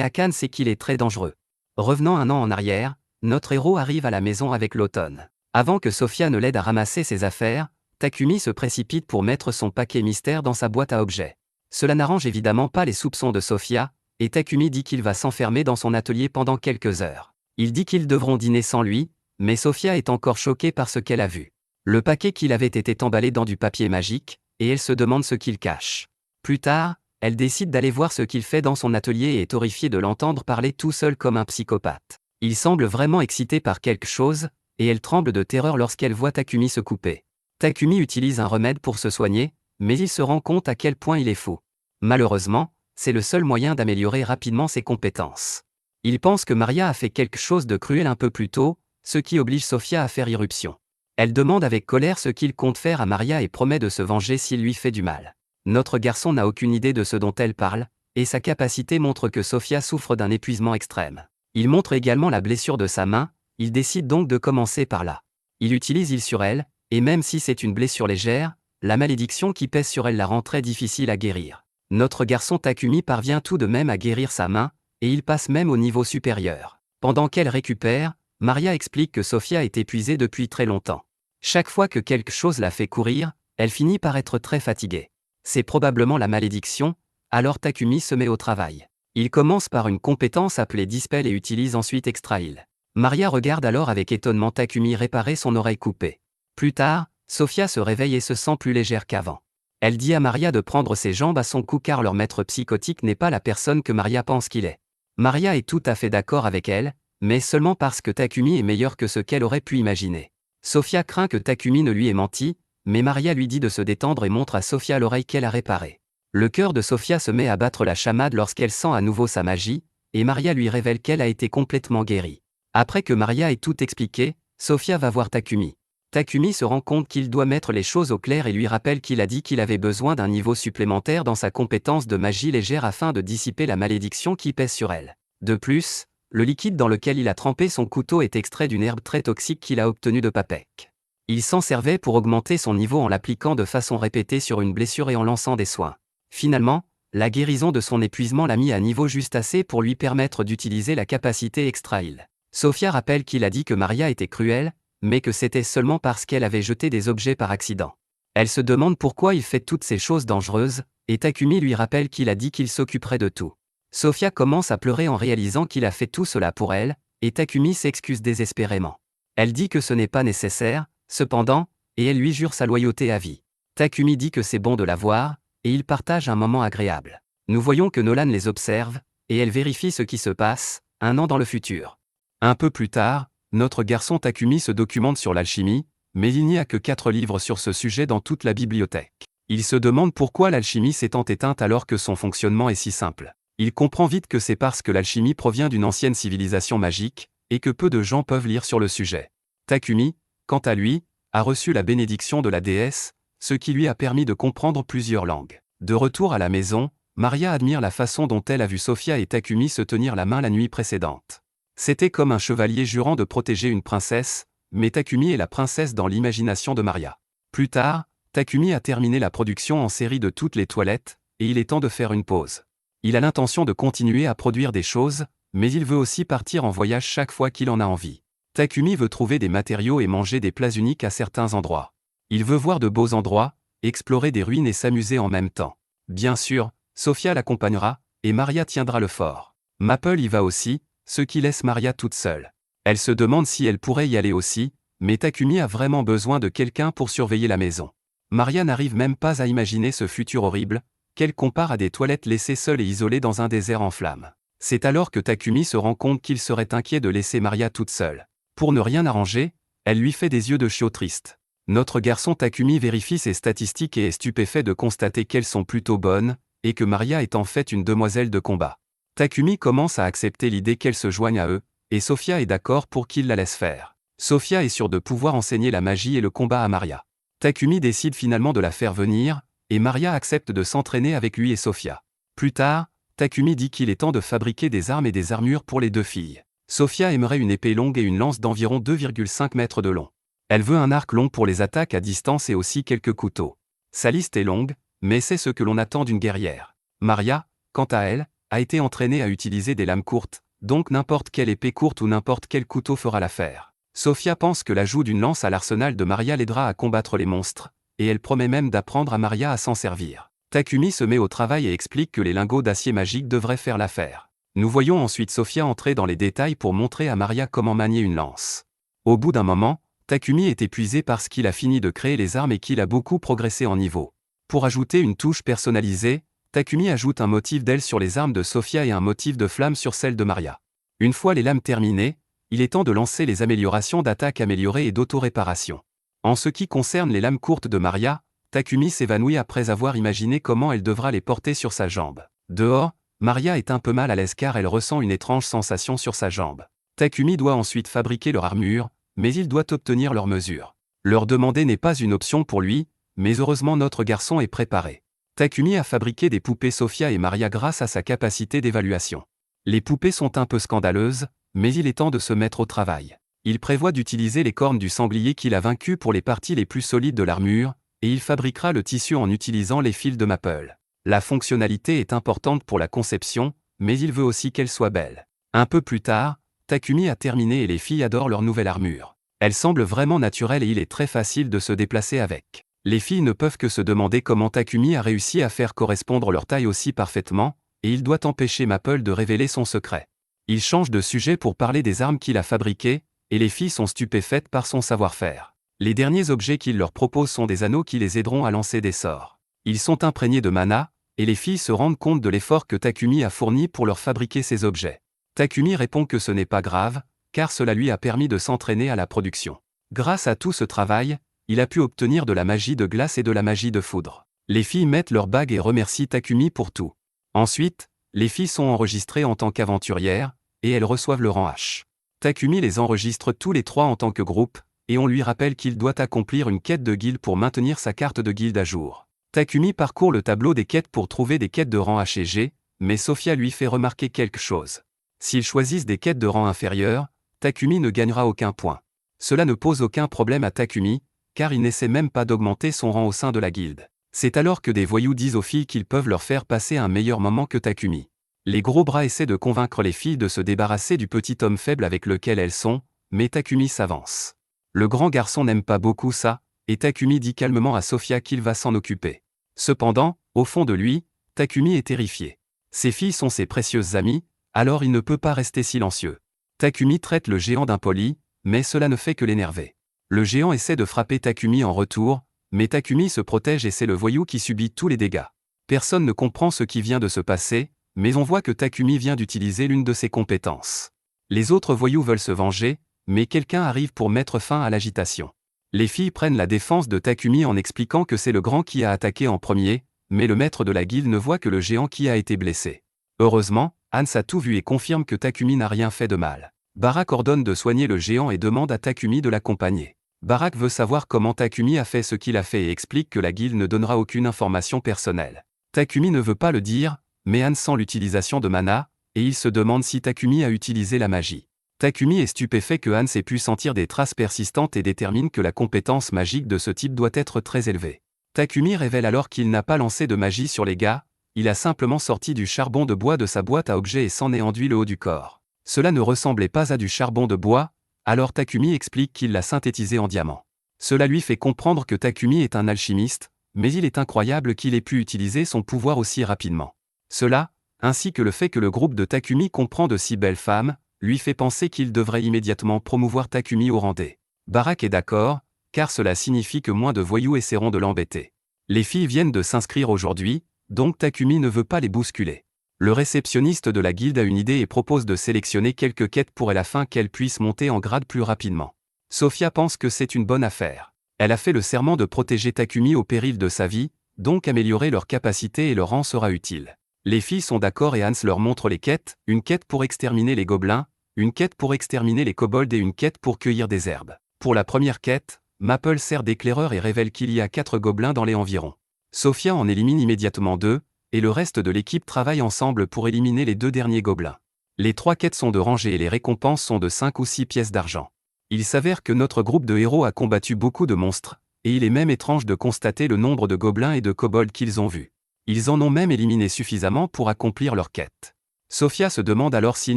Akane sait qu'il est très dangereux. Revenant un an en arrière, notre héros arrive à la maison avec l'automne. Avant que Sophia ne l'aide à ramasser ses affaires, Takumi se précipite pour mettre son paquet mystère dans sa boîte à objets. Cela n'arrange évidemment pas les soupçons de Sophia, et Takumi dit qu'il va s'enfermer dans son atelier pendant quelques heures. Il dit qu'ils devront dîner sans lui, mais Sophia est encore choquée par ce qu'elle a vu. Le paquet qu'il avait été emballé dans du papier magique, et elle se demande ce qu'il cache. Plus tard, elle décide d'aller voir ce qu'il fait dans son atelier et est horrifiée de l'entendre parler tout seul comme un psychopathe. Il semble vraiment excité par quelque chose, et elle tremble de terreur lorsqu'elle voit Takumi se couper. Takumi utilise un remède pour se soigner, mais il se rend compte à quel point il est fou. Malheureusement, c'est le seul moyen d'améliorer rapidement ses compétences. Il pense que Maria a fait quelque chose de cruel un peu plus tôt, ce qui oblige Sophia à faire irruption. Elle demande avec colère ce qu'il compte faire à Maria et promet de se venger s'il lui fait du mal. Notre garçon n'a aucune idée de ce dont elle parle, et sa capacité montre que Sophia souffre d'un épuisement extrême. Il montre également la blessure de sa main, il décide donc de commencer par là. Il utilise il sur elle, et même si c'est une blessure légère, la malédiction qui pèse sur elle la rend très difficile à guérir. Notre garçon Takumi parvient tout de même à guérir sa main, et il passe même au niveau supérieur. Pendant qu'elle récupère, Maria explique que Sophia est épuisée depuis très longtemps. Chaque fois que quelque chose la fait courir, elle finit par être très fatiguée. C'est probablement la malédiction, alors Takumi se met au travail. Il commence par une compétence appelée Dispel et utilise ensuite Extra Heal. Maria regarde alors avec étonnement Takumi réparer son oreille coupée. Plus tard, Sophia se réveille et se sent plus légère qu'avant. Elle dit à Maria de prendre ses jambes à son cou car leur maître psychotique n'est pas la personne que Maria pense qu'il est. Maria est tout à fait d'accord avec elle, mais seulement parce que Takumi est meilleur que ce qu'elle aurait pu imaginer. Sophia craint que Takumi ne lui ait menti, mais Maria lui dit de se détendre et montre à Sophia l'oreille qu'elle a réparée. Le cœur de Sophia se met à battre la chamade lorsqu'elle sent à nouveau sa magie, et Maria lui révèle qu'elle a été complètement guérie. Après que Maria ait tout expliqué, Sophia va voir Takumi. Takumi se rend compte qu'il doit mettre les choses au clair et lui rappelle qu'il a dit qu'il avait besoin d'un niveau supplémentaire dans sa compétence de magie légère afin de dissiper la malédiction qui pèse sur elle. De plus, le liquide dans lequel il a trempé son couteau est extrait d'une herbe très toxique qu'il a obtenue de Papek. Il s'en servait pour augmenter son niveau en l'appliquant de façon répétée sur une blessure et en lançant des soins. Finalement, la guérison de son épuisement l'a mis à niveau juste assez pour lui permettre d'utiliser la capacité Extra Heal. Sophia rappelle qu'il a dit que Maria était cruelle, mais que c'était seulement parce qu'elle avait jeté des objets par accident. Elle se demande pourquoi il fait toutes ces choses dangereuses, et Takumi lui rappelle qu'il a dit qu'il s'occuperait de tout. Sophia commence à pleurer en réalisant qu'il a fait tout cela pour elle, et Takumi s'excuse désespérément. Elle dit que ce n'est pas nécessaire, cependant, et elle lui jure sa loyauté à vie. Takumi dit que c'est bon de la voir, et ils partagent un moment agréable. Nous voyons que Nolan les observe, et elle vérifie ce qui se passe, un an dans le futur. Un peu plus tard, notre garçon Takumi se documente sur l'alchimie, mais il n'y a que 4 livres sur ce sujet dans toute la bibliothèque. Il se demande pourquoi l'alchimie s'est tant éteinte alors que son fonctionnement est si simple. Il comprend vite que c'est parce que l'alchimie provient d'une ancienne civilisation magique, et que peu de gens peuvent lire sur le sujet. Takumi, quant à lui, a reçu la bénédiction de la déesse, ce qui lui a permis de comprendre plusieurs langues. De retour à la maison, Maria admire la façon dont elle a vu Sophia et Takumi se tenir la main la nuit précédente. C'était comme un chevalier jurant de protéger une princesse, mais Takumi est la princesse dans l'imagination de Maria. Plus tard, Takumi a terminé la production en série de toutes les toilettes, et il est temps de faire une pause. Il a l'intention de continuer à produire des choses, mais il veut aussi partir en voyage chaque fois qu'il en a envie. Takumi veut trouver des matériaux et manger des plats uniques à certains endroits. Il veut voir de beaux endroits, explorer des ruines et s'amuser en même temps. Bien sûr, Sophia l'accompagnera, et Maria tiendra le fort. Maple y va aussi, ce qui laisse Maria toute seule. Elle se demande si elle pourrait y aller aussi, mais Takumi a vraiment besoin de quelqu'un pour surveiller la maison. Maria n'arrive même pas à imaginer ce futur horrible, qu'elle compare à des toilettes laissées seules et isolées dans un désert en flammes. C'est alors que Takumi se rend compte qu'il serait inquiet de laisser Maria toute seule. Pour ne rien arranger, elle lui fait des yeux de chiot triste. Notre garçon Takumi vérifie ses statistiques et est stupéfait de constater qu'elles sont plutôt bonnes, et que Maria est en fait une demoiselle de combat. Takumi commence à accepter l'idée qu'elle se joigne à eux, et Sofia est d'accord pour qu'il la laisse faire. Sofia est sûre de pouvoir enseigner la magie et le combat à Maria. Takumi décide finalement de la faire venir, et Maria accepte de s'entraîner avec lui et Sofia. Plus tard, Takumi dit qu'il est temps de fabriquer des armes et des armures pour les deux filles. Sofia aimerait une épée longue et une lance d'environ 2,5 mètres de long. Elle veut un arc long pour les attaques à distance et aussi quelques couteaux. Sa liste est longue, mais c'est ce que l'on attend d'une guerrière. Maria, quant à elle, a été entraînée à utiliser des lames courtes, donc n'importe quelle épée courte ou n'importe quel couteau fera l'affaire. Sofia pense que l'ajout d'une lance à l'arsenal de Maria l'aidera à combattre les monstres, et elle promet même d'apprendre à Maria à s'en servir. Takumi se met au travail et explique que les lingots d'acier magique devraient faire l'affaire. Nous voyons ensuite Sofia entrer dans les détails pour montrer à Maria comment manier une lance. Au bout d'un moment, Takumi est épuisé parce qu'il a fini de créer les armes et qu'il a beaucoup progressé en niveau. Pour ajouter une touche personnalisée, Takumi ajoute un motif d'aile sur les armes de Sofia et un motif de flamme sur celles de Maria. Une fois les lames terminées, il est temps de lancer les améliorations d'attaque améliorée et d'auto-réparation. En ce qui concerne les lames courtes de Maria, Takumi s'évanouit après avoir imaginé comment elle devra les porter sur sa jambe. Dehors, Maria est un peu mal à l'aise car elle ressent une étrange sensation sur sa jambe. Takumi doit ensuite fabriquer leur armure, mais il doit obtenir leur mesure. Leur demander n'est pas une option pour lui, mais heureusement notre garçon est préparé. Takumi a fabriqué des poupées Sofia et Maria grâce à sa capacité d'évaluation. Les poupées sont un peu scandaleuses, mais il est temps de se mettre au travail. Il prévoit d'utiliser les cornes du sanglier qu'il a vaincu pour les parties les plus solides de l'armure, et il fabriquera le tissu en utilisant les fils de Maple. La fonctionnalité est importante pour la conception, mais il veut aussi qu'elle soit belle. Un peu plus tard, Takumi a terminé et les filles adorent leur nouvelle armure. Elle semble vraiment naturelle et il est très facile de se déplacer avec. Les filles ne peuvent que se demander comment Takumi a réussi à faire correspondre leur taille aussi parfaitement, et il doit empêcher Maple de révéler son secret. Il change de sujet pour parler des armes qu'il a fabriquées, et les filles sont stupéfaites par son savoir-faire. Les derniers objets qu'il leur propose sont des anneaux qui les aideront à lancer des sorts. Ils sont imprégnés de mana, et les filles se rendent compte de l'effort que Takumi a fourni pour leur fabriquer ces objets. Takumi répond que ce n'est pas grave, car cela lui a permis de s'entraîner à la production. Grâce à tout ce travail, il a pu obtenir de la magie de glace et de la magie de foudre. Les filles mettent leurs bagues et remercient Takumi pour tout. Ensuite, les filles sont enregistrées en tant qu'aventurières, et elles reçoivent le rang H. Takumi les enregistre tous les trois en tant que groupe, et on lui rappelle qu'il doit accomplir une quête de guilde pour maintenir sa carte de guilde à jour. Takumi parcourt le tableau des quêtes pour trouver des quêtes de rang H et G, mais Sofia lui fait remarquer quelque chose. S'ils choisissent des quêtes de rang inférieur, Takumi ne gagnera aucun point. Cela ne pose aucun problème à Takumi, car il n'essaie même pas d'augmenter son rang au sein de la guilde. C'est alors que des voyous disent aux filles qu'ils peuvent leur faire passer un meilleur moment que Takumi. Les gros bras essaient de convaincre les filles de se débarrasser du petit homme faible avec lequel elles sont, mais Takumi s'avance. Le grand garçon n'aime pas beaucoup ça, et Takumi dit calmement à Sofia qu'il va s'en occuper. Cependant, au fond de lui, Takumi est terrifié. Ses filles sont ses précieuses amies, alors il ne peut pas rester silencieux. Takumi traite le géant d'impoli, mais cela ne fait que l'énerver. Le géant essaie de frapper Takumi en retour, mais Takumi se protège et c'est le voyou qui subit tous les dégâts. Personne ne comprend ce qui vient de se passer, mais on voit que Takumi vient d'utiliser l'une de ses compétences. Les autres voyous veulent se venger, mais quelqu'un arrive pour mettre fin à l'agitation. Les filles prennent la défense de Takumi en expliquant que c'est le grand qui a attaqué en premier, mais le maître de la guilde ne voit que le géant qui a été blessé. Heureusement, Hans a tout vu et confirme que Takumi n'a rien fait de mal. Barak ordonne de soigner le géant et demande à Takumi de l'accompagner. Barak veut savoir comment Takumi a fait ce qu'il a fait et explique que la guilde ne donnera aucune information personnelle. Takumi ne veut pas le dire, mais Hans sent l'utilisation de mana, et il se demande si Takumi a utilisé la magie. Takumi est stupéfait que Hans ait pu sentir des traces persistantes et détermine que la compétence magique de ce type doit être très élevée. Takumi révèle alors qu'il n'a pas lancé de magie sur les gars, il a simplement sorti du charbon de bois de sa boîte à objets et s'en est enduit le haut du corps. Cela ne ressemblait pas à du charbon de bois, alors Takumi explique qu'il l'a synthétisé en diamant. Cela lui fait comprendre que Takumi est un alchimiste, mais il est incroyable qu'il ait pu utiliser son pouvoir aussi rapidement. Cela, ainsi que le fait que le groupe de Takumi comprend de si belles femmes, lui fait penser qu'il devrait immédiatement promouvoir Takumi au rang D. Barak est d'accord, car cela signifie que moins de voyous essaieront de l'embêter. Les filles viennent de s'inscrire aujourd'hui, donc Takumi ne veut pas les bousculer. Le réceptionniste de la guilde a une idée et propose de sélectionner quelques quêtes pour elle afin qu'elle puisse monter en grade plus rapidement. Sofia pense que c'est une bonne affaire. Elle a fait le serment de protéger Takumi au péril de sa vie, donc améliorer leurs capacités et leur rang sera utile. Les filles sont d'accord et Hans leur montre les quêtes, une quête pour exterminer les gobelins, une quête pour exterminer les kobolds et une quête pour cueillir des herbes. Pour la première quête, Maple sert d'éclaireur et révèle qu'il y a 4 gobelins dans les environs. Sophia en élimine immédiatement 2, et le reste de l'équipe travaille ensemble pour éliminer les 2 derniers gobelins. Les 3 quêtes sont de rangée et les récompenses sont de 5 ou 6 pièces d'argent. Il s'avère que notre groupe de héros a combattu beaucoup de monstres, et il est même étrange de constater le nombre de gobelins et de kobolds qu'ils ont vus. Ils en ont même éliminé suffisamment pour accomplir leur quête. Sophia se demande alors s'il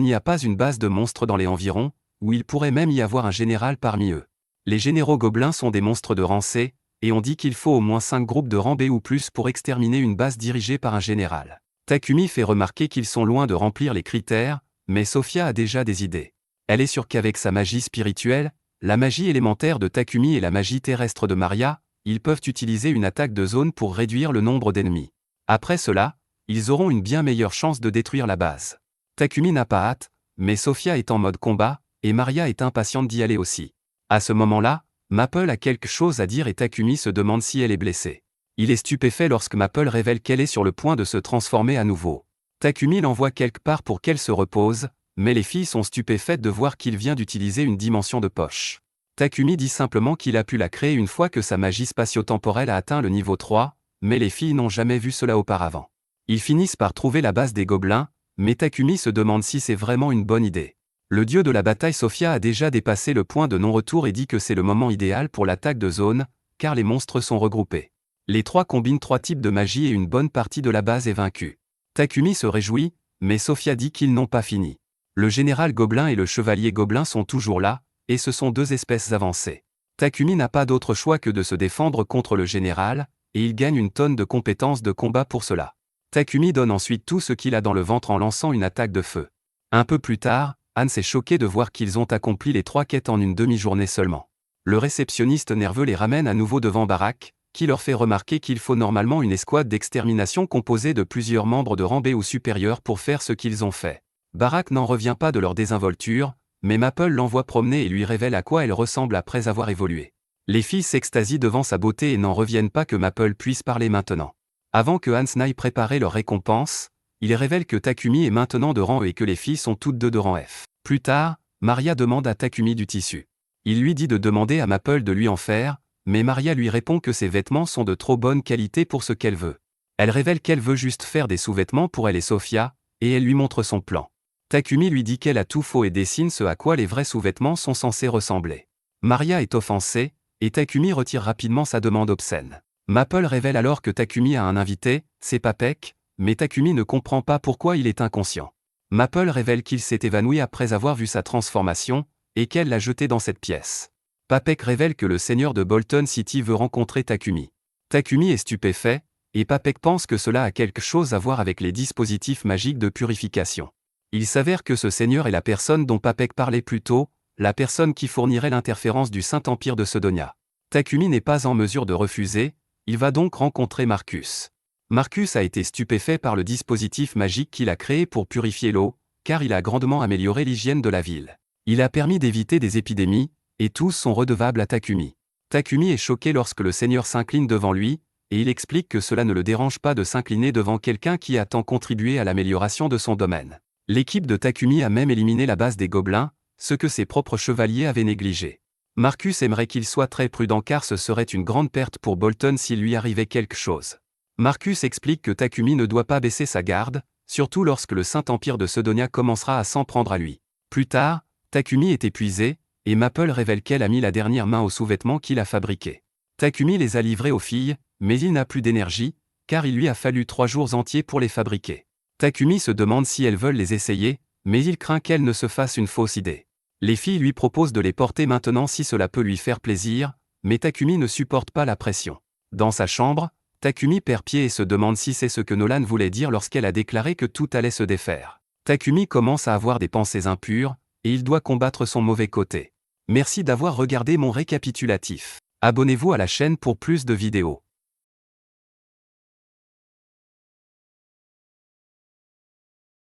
n'y a pas une base de monstres dans les environs, où il pourrait même y avoir un général parmi eux. Les généraux gobelins sont des monstres de rang C, et on dit qu'il faut au moins 5 groupes de rang B ou plus pour exterminer une base dirigée par un général. Takumi fait remarquer qu'ils sont loin de remplir les critères, mais Sophia a déjà des idées. Elle est sûre qu'avec sa magie spirituelle, la magie élémentaire de Takumi et la magie terrestre de Maria, ils peuvent utiliser une attaque de zone pour réduire le nombre d'ennemis. Après cela, ils auront une bien meilleure chance de détruire la base. Takumi n'a pas hâte, mais Sophia est en mode combat, et Maria est impatiente d'y aller aussi. À ce moment-là, Maple a quelque chose à dire et Takumi se demande si elle est blessée. Il est stupéfait lorsque Maple révèle qu'elle est sur le point de se transformer à nouveau. Takumi l'envoie quelque part pour qu'elle se repose, mais les filles sont stupéfaites de voir qu'il vient d'utiliser une dimension de poche. Takumi dit simplement qu'il a pu la créer une fois que sa magie spatio-temporelle a atteint le niveau 3, mais les filles n'ont jamais vu cela auparavant. Ils finissent par trouver la base des gobelins, mais Takumi se demande si c'est vraiment une bonne idée. Le dieu de la bataille Sophia a déjà dépassé le point de non-retour et dit que c'est le moment idéal pour l'attaque de zone, car les monstres sont regroupés. Les 3 combinent 3 types de magie et une bonne partie de la base est vaincue. Takumi se réjouit, mais Sophia dit qu'ils n'ont pas fini. Le général gobelin et le chevalier gobelin sont toujours là, et ce sont 2 espèces avancées. Takumi n'a pas d'autre choix que de se défendre contre le général, et il gagne une tonne de compétences de combat pour cela. Takumi donne ensuite tout ce qu'il a dans le ventre en lançant une attaque de feu. Un peu plus tard, Hans est choqué de voir qu'ils ont accompli les 3 quêtes en une demi-journée seulement. Le réceptionniste nerveux les ramène à nouveau devant Barak, qui leur fait remarquer qu'il faut normalement une escouade d'extermination composée de plusieurs membres de rang B ou supérieur pour faire ce qu'ils ont fait. Barak n'en revient pas de leur désinvolture, mais Maple l'envoie promener et lui révèle à quoi elle ressemble après avoir évolué. Les filles s'extasient devant sa beauté et n'en reviennent pas que Maple puisse parler maintenant. Avant que Hans n'aille préparer leur récompense, il révèle que Takumi est maintenant de rang E et que les filles sont toutes 2 de rang F. Plus tard, Maria demande à Takumi du tissu. Il lui dit de demander à Maple de lui en faire, mais Maria lui répond que ses vêtements sont de trop bonne qualité pour ce qu'elle veut. Elle révèle qu'elle veut juste faire des sous-vêtements pour elle et Sophia, et elle lui montre son plan. Takumi lui dit qu'elle a tout faux et dessine ce à quoi les vrais sous-vêtements sont censés ressembler. Maria est offensée, et Takumi retire rapidement sa demande obscène. Maple révèle alors que Takumi a un invité, c'est Papek, mais Takumi ne comprend pas pourquoi il est inconscient. Maple révèle qu'il s'est évanoui après avoir vu sa transformation, et qu'elle l'a jeté dans cette pièce. Papek révèle que le seigneur de Bolton City veut rencontrer Takumi. Takumi est stupéfait, et Papek pense que cela a quelque chose à voir avec les dispositifs magiques de purification. Il s'avère que ce seigneur est la personne dont Papek parlait plus tôt, la personne qui fournirait l'interférence du Saint-Empire de Sedonia. Takumi n'est pas en mesure de refuser, il va donc rencontrer Marcus. Marcus a été stupéfait par le dispositif magique qu'il a créé pour purifier l'eau, car il a grandement amélioré l'hygiène de la ville. Il a permis d'éviter des épidémies, et tous sont redevables à Takumi. Takumi est choqué lorsque le seigneur s'incline devant lui, et il explique que cela ne le dérange pas de s'incliner devant quelqu'un qui a tant contribué à l'amélioration de son domaine. L'équipe de Takumi a même éliminé la base des gobelins, ce que ses propres chevaliers avaient négligé. Marcus aimerait qu'il soit très prudent car ce serait une grande perte pour Bolton s'il lui arrivait quelque chose. Marcus explique que Takumi ne doit pas baisser sa garde, surtout lorsque le Saint-Empire de Sedonia commencera à s'en prendre à lui. Plus tard, Takumi est épuisé, et Maple révèle qu'elle a mis la dernière main aux sous-vêtements qu'il a fabriqués. Takumi les a livrés aux filles, mais il n'a plus d'énergie, car il lui a fallu 3 jours entiers pour les fabriquer. Takumi se demande si elles veulent les essayer, mais il craint qu'elle ne se fasse une fausse idée. Les filles lui proposent de les porter maintenant si cela peut lui faire plaisir, mais Takumi ne supporte pas la pression. Dans sa chambre, Takumi perd pied et se demande si c'est ce que Nolan voulait dire lorsqu'elle a déclaré que tout allait se défaire. Takumi commence à avoir des pensées impures, et il doit combattre son mauvais côté. Merci d'avoir regardé mon récapitulatif. Abonnez-vous à la chaîne pour plus de vidéos.